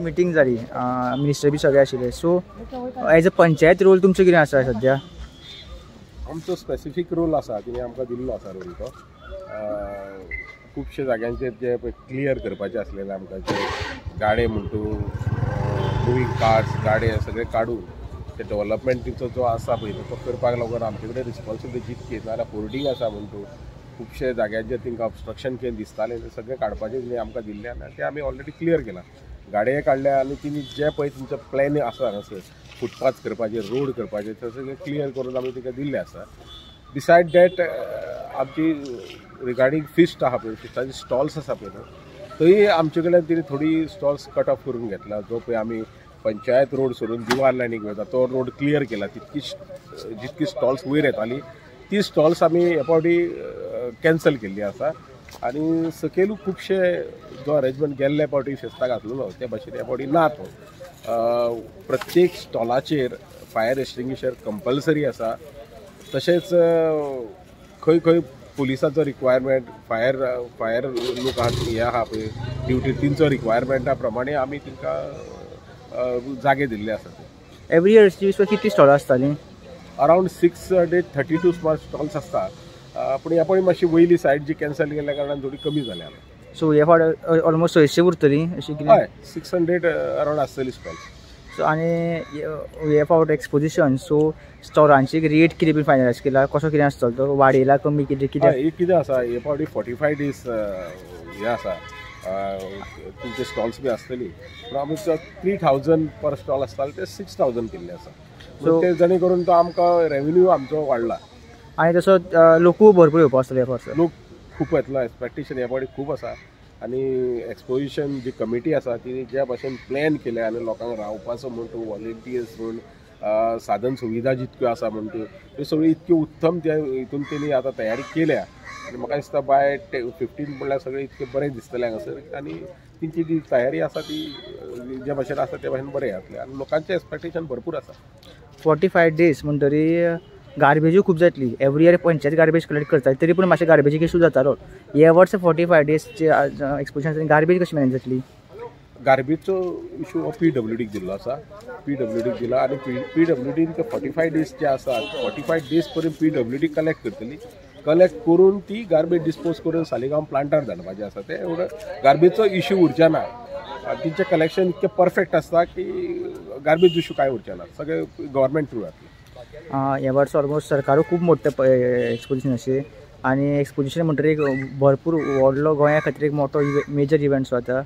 Meeting जाली minister बी सगळे आशिल्ले so as a panchayat role तुमचो कितें आसा सद्या? आमचो स्पेसिफीक रोल आसा तिने आमकां दिल्लो आसा रोल तो खुबशे जाग्यांचेर जे क्लियर करपाचे आसलेले आमकां जे गाडे म्हणटू मुवींग कार्ड्स गाडे सगळे काडून ते डेव्हलपमेंटीचो जो आसा पळय तो करपाक लागून आमचे कडेन रिस्पॉन्सिबिलिटी जितकी नाल्यार होर्डिंग आसा म्हणटू खुबशे जाग्यांचेर तांकां ऑब्स्ट्रक्शन केन दिसतालें ते सगळे काडपाचें तिने आमकां दिल्लें आनी ते आमी ऑलरेडी क्लियर केलां. गाडये काडल्या आनी तिने जे पळय तुमचो प्लॅन आसा हांगासर फुटपाथ करपाचे रोड करपाचे ते सगळे क्लियर करून आमी तिका दिल्ले आसा. बिसायड डॅट आमची रिगार्डींग फिस्ट आहा पळय फिस्टाचे स्टॉल्स आसा पळय थंय आमचे कडल्यान तिने थोडी स्टॉल्स कट ऑफ करून घेतला. जो पळय आमी पंचायत रोड सोडून दिवार लायनीक वयता तो रोड क्लियर केला. जितकी स्टॉल्स वयर येताली ती स्टॉल्स आमी हे फावटी कॅन्सल केल्ली आसा आनी सकयलू खुबशे जो अरेंजमेंट गेल्ले फावटी फेस्ताक घातलेलो ते भाशेन हे फावटी ना तो. प्रत्येक स्टॉलाचेर फायर एक्सटिंग्विशर कंपल्सरी आसा. तशेंच खंय खंय पुलिसाचो रिक्वायरमेंट फायर लोक हे आहा पळय ड्युटी तिंचो रिक्वायरमेंटा प्रमाणे आमी तांकां जागे दिल्ले आसात. एवरी इयर कितली स्टॉलां आसतालीं? अरावंड 632 स्मॉल स्टॉल्स आसता. पूण ह्या फावटी मातशी वयली सायड जी कॅन्सल केल्ल्या कारणान थोडी कमी जाल्या. सो ह्या फावटी ऑलमोस्ट 600 उरतलीं अशी कितें? हय 600 अरावंड आसतली स्टॉल्स. सो आनी ह्या फावट एक्सपोजिशन सो स्टॉलांची रेट कितें बी फायनलायज केला कसो कितें आसतलो तो वाडयला कमी कितें आसा हे फावटी 45 days हे आसा तुमचे स्टॉल्स बी आसतली पूण आमी 3000 पर स्टॉल आसताले ते 6000 केल्ले आसा. सो ते जेणे करून तो आमकां रेवेन्यू आमचो वाडला आनी तसो लोकूय भरपूर येवपा आसतले ह्या फावट. लोक खूब येतलो एक्सपेक्टेशन ह्या फावटी खूब आसा आनी एक्सपोजिशन जी कमिटी आसा ती ज्या भाशेन प्लॅन केले आनी लोकांक रावपाचो म्हणटू वॉलंटियर्स म्हूण साधन सुविधा जितक्यो आसा म्हणटू त्यो सगळ्यो इतक्यो उत्तम त्या हितून तेणी आतां तयारी केल्या आनी म्हाका दिसता बाय 15 म्हणल्यार सगळें इतकें बरें दिसतलें हांगासर आनी तेंची जी तयारी आसा ती ज्या भाशेन आसा त्या भाशेन बरें जातलें आनी लोकांचें एक्सपेक्टेशन भरपूर आसा. 45 days म्हणटरी गार्बेजूय खूब जातली. Every year panchayat garbage collect करता तरी पूण मातशें गार्बेजीक इशू जातालो. ह्या वर्सा 45 days एक्सपोजिशन गार्बेज कशी मॅनेज जातली? गार्बेजचो इशू हो PWDक दिल्लो आसा. PWDक दिला आनी PWDन ते 45 days जे आसात 45 days पर्यंत PWD कलेक्ट करतली. कलेक्ट करून ती गार्बेज डिस्पोज करून सालिगांव प्लांटार धाडपाचें आसा. ते एवढं गार्बेजचो इशू उरचे ना. तिचें कलेक्शन इतकें परफेक्ट आसता की गार्बेज इशू कांय उरचे ना. सगळें गव्हर्मेंट थ्रू जातलें. ह्या वर्सा ऑलमोस्ट सरकारूय खूब मोठें एक्सपोजिशन अशें आनी एक्सपोजिशन म्हणटरी एक भरपूर व्हडलो गोंया खातीर एक मोठो मेजर इव्हेंट जाता.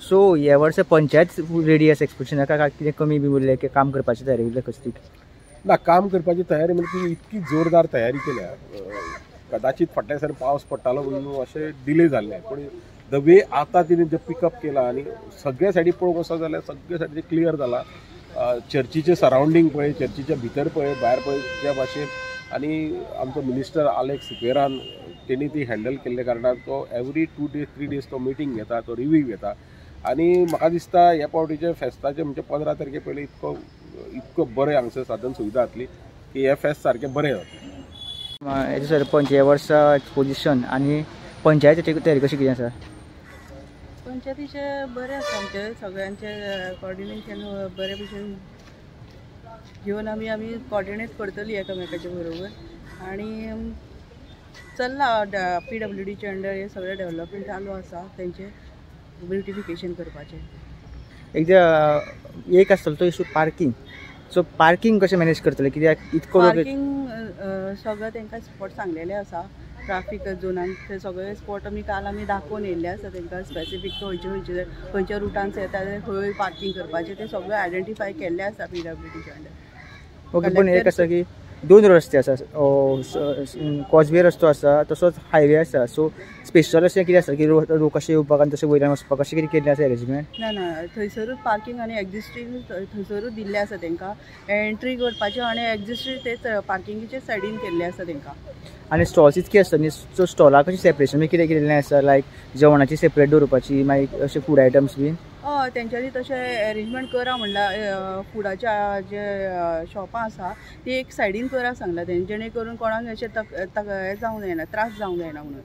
सो ह्या वर्सा पंचायत रेडी आसा एक्सपोजिशनाक काय कितें कमी बी उरलें की काम करपाची तयारी उरल्या कसली? ना काम करपाची तयारी म्हणजे ती इतकी जोरदार तयारी केल्या. कदाचित फाटल्या दिसांनी पावस पडटालो म्हणून अशें डिले जाल्लें पूण द वे आतां तिणें जे पिकअप केला आनी सगळे सायडी पळोवंक वचत जाल्यार सगळे सायडीचे क्लियर जाला. चर्चीचे सरावंडींग पळय चर्चीच्या भितर पळय भायर पळय ज्या भाशेन आनी आमचो मिनिस्टर आलेक्स सिक्वेरान तेणी ती हँडल केल्ल्या कारणान तो एवरी 2 days 3 days तो मिटींग घेता तो रिव्यू घेता आनी म्हाका दिसता ह्या फावटीचे फेस्ताचे म्हणजे 15 तारखे पयलीं इतको बरें हांगसर साधन सुविधा जातली की हे फेस्त सारकें बरें जातलें. एज सरपंच ह्या वर्सा एक्सपोजिशन आनी पंचायतीची तयारी कशी कितें आसा? पंचायतीचे बरें आसा आमचे सगळ्यांचे कॉर्डिनेशन बरे भशेन घेवन आमी कॉर्डिनेट करतली एकामेकाच्या बरोबर आनी चल्ला PWDचे अंडर हे सगळे डेव्हलपमेंट चालू आसा तेंचे ब्युटिफिकेशन करपाचें. एक आसतलो तो इशू पार्किंग. सो पार्किंग कशें मॅनेज करतले कित्याक इतको पार्किंग सगळं तांकां स्पॉट सांगलेले आसा ट्राफीक झोनान ते सगळे स्पॉट आमी दाखोवन येयल्ले आसा तांकां स्पेसिफीक खंयच्या रुटान येता खंय पार्किंग करपाचें ते सगळें आयडेंटिफाय केल्लें आसा PWDच्या अंडर. ओके पूण एक आसा की 2 रस्ते आसा कॉजवे रस्तो आसा तसोच हायवे आसा. सो स्पेशल अशें कितें आसा की लोक अशें येवपाक आनी तशें वयल्यान वचपाक अशें कितें केल्लें आसा अरेंजमेंट? ना थंयसरूच पार्किंग आनी एक्झिस्टींग थंयसरूच दिल्लें आसा तांकां. एंट्री करपाचें आनी एक्झिस्टींग तेच पार्किंगेचे सायडीन केल्लें आसा तांकां. आनी स्टॉल्स इतके आसता न्ही सो स्टॉलाक कशें सेपरेशन बी कितें केल्लें आसा लायक जेवणाची सेपरेट दवरपाची मागीर अशें फूड आयटम्स बीन? हय तेंच्यांनी तशें अरेंजमेंट करा म्हणल्यार फुडाच्या जे शॉपां आसा ती एक सायडीन करा सांगला तेंणी जेणे करून कोणाक अशें हें जावंक जायना त्रास जावंक जायना म्हणून.